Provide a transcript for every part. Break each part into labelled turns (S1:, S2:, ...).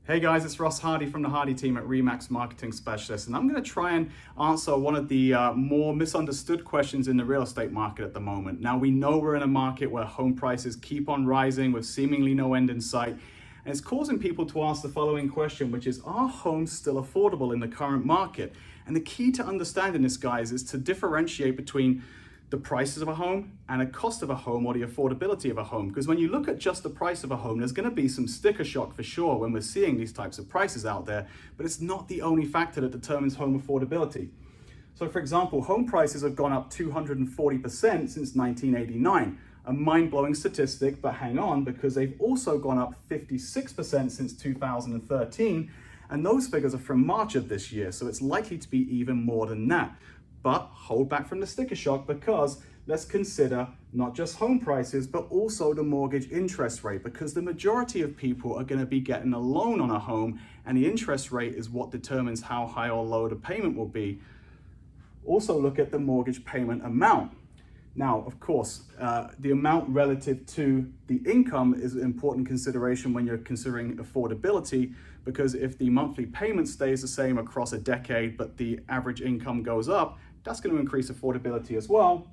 S1: Hey guys, it's Ross Hardy from the Hardy team at Remax Marketing Specialists, and I'm going to try and answer one of the more misunderstood questions in the real estate market at the moment. Now, we know we're in a market where home prices keep on rising with seemingly no end in sight, and it's causing people to ask the following question, which is, are homes still affordable in the current market? And the key to understanding this, guys, is to differentiate between the prices of a home and a cost of a home, or the affordability of a home. Because when you look at just the price of a home, there's going to be some sticker shock for sure when we're seeing these types of prices out there, but it's not the only factor that determines home affordability. So for example, home prices have gone up 240% since 1989, a mind-blowing statistic, but hang on, because they've also gone up 56% since 2013, and those figures are from March of this year, so it's likely to be even more than that. But hold back from the sticker shock, because let's consider not just home prices, but also the mortgage interest rate, because the majority of people are going to be getting a loan on a home, and the interest rate is what determines how high or low the payment will be. Also look at the mortgage payment amount. Now, of course, the amount relative to the income is an important consideration when you're considering affordability, because if the monthly payment stays the same across a decade, but the average income goes up, that's going to increase affordability as well.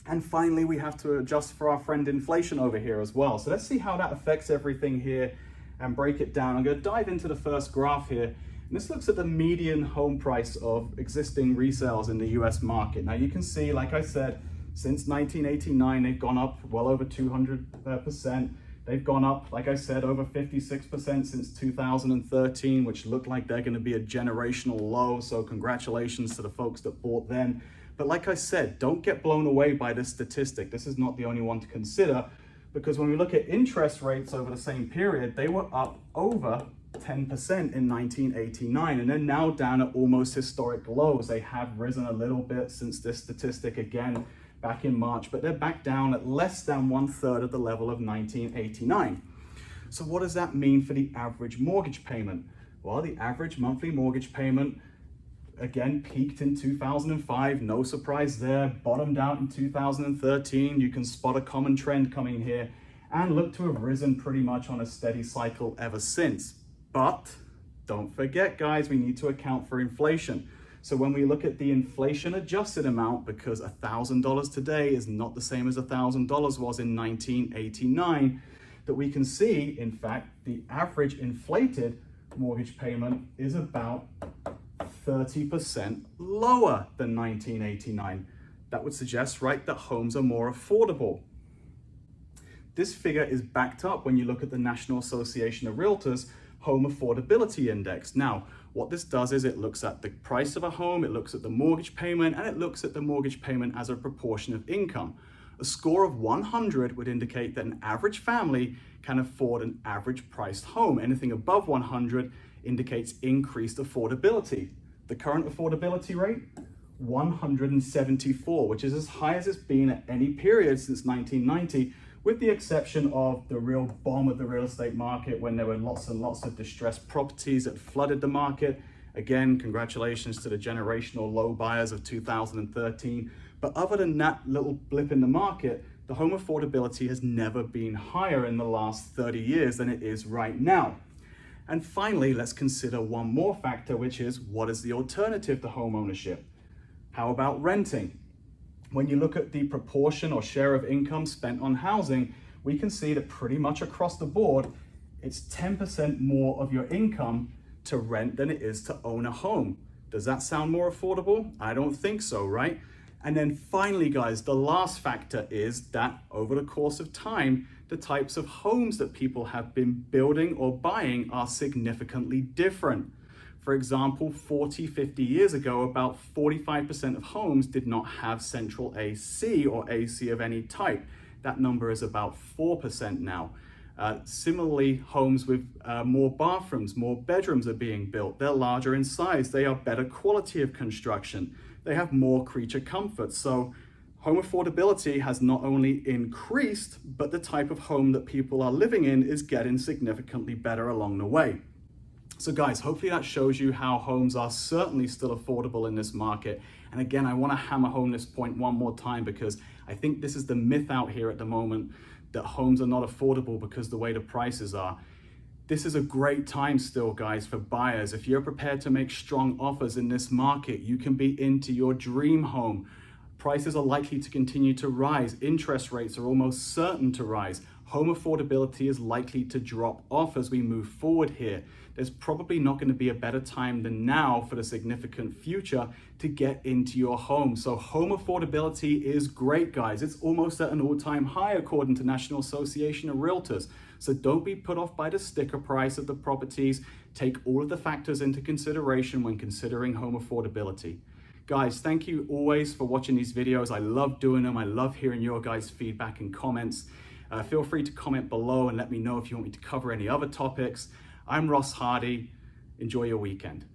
S1: And finally, we have to adjust for our friend inflation over here as well. So let's see how that affects everything here and break it down. I'm going to dive into the first graph here. And this looks at the median home price of existing resales in the US market. Now you can see, like I said, since 1989, they've gone up well over 200%. They've gone up, like I said, over 56% since 2013, which looked like they're going to be a generational low. So congratulations to the folks that bought then. But like I said, don't get blown away by this statistic. This is not the only one to consider, because when we look at interest rates over the same period, they were up over 10% in 1989, and they're now down at almost historic lows. They have risen a little bit since this statistic again back in March, but they're back down at less than 1/3 of the level of 1989. So what does that mean for the average mortgage payment? Well, the average monthly mortgage payment again peaked in 2005, no surprise there, bottomed out in 2013. You can spot a common trend coming here, and look to have risen pretty much on a steady cycle ever since. But don't forget, guys, we need to account for inflation. So when we look at the inflation adjusted amount, because $1,000 today is not the same as $1,000 was in 1989, that we can see, in fact, the average inflated mortgage payment is about 30% lower than 1989. That would suggest, right, that homes are more affordable. This figure is backed up when you look at the National Association of Realtors Home Affordability Index. Now, what this does is it looks at the price of a home, it looks at the mortgage payment, and it looks at the mortgage payment as a proportion of income. A score of 100 would indicate that an average family can afford an average priced home. Anything above 100 indicates increased affordability. The current affordability rate, 174, which is as high as it's been at any period since 1990, with the exception of the real bomb of the real estate market when there were lots and lots of distressed properties that flooded the market. Again, congratulations to the generational low buyers of 2013. But other than that little blip in the market, the home affordability has never been higher in the last 30 years than it is right now. And finally, let's consider one more factor, which is, what is the alternative to home ownership? How about renting? When you look at the proportion or share of income spent on housing, we can see that pretty much across the board, it's 10% more of your income to rent than it is to own a home. Does that sound more affordable? I don't think so, right? And then finally, guys, the last factor is that over the course of time, the types of homes that people have been building or buying are significantly different. For example, 40, 50 years ago, about 45% of homes did not have central AC or AC of any type. That number is about 4% now. Similarly, homes with more bathrooms, more bedrooms are being built. They're larger in size. They are better quality of construction. They have more creature comfort. So home affordability has not only increased, but the type of home that people are living in is getting significantly better along the way. So guys, hopefully that shows you how homes are certainly still affordable in this market. And again, I want to hammer home this point one more time, because I think this is the myth out here at the moment, that homes are not affordable because the way the prices are. This is a great time still, guys, for buyers. If you're prepared to make strong offers in this market, you can be into your dream home. Prices are likely to continue to rise. Interest rates are almost certain to rise. Home affordability is likely to drop off as we move forward here. There's probably not going to be a better time than now for the significant future to get into your home. So home affordability is great, guys. It's almost at an all-time high according to National Association of Realtors. So don't be put off by the sticker price of the properties. Take all of the factors into consideration when considering home affordability. Guys, thank you always for watching these videos. I love doing them. I love hearing your guys' feedback and comments. Feel free to comment below and let me know if you want me to cover any other topics. I'm Ross Hardy. Enjoy your weekend.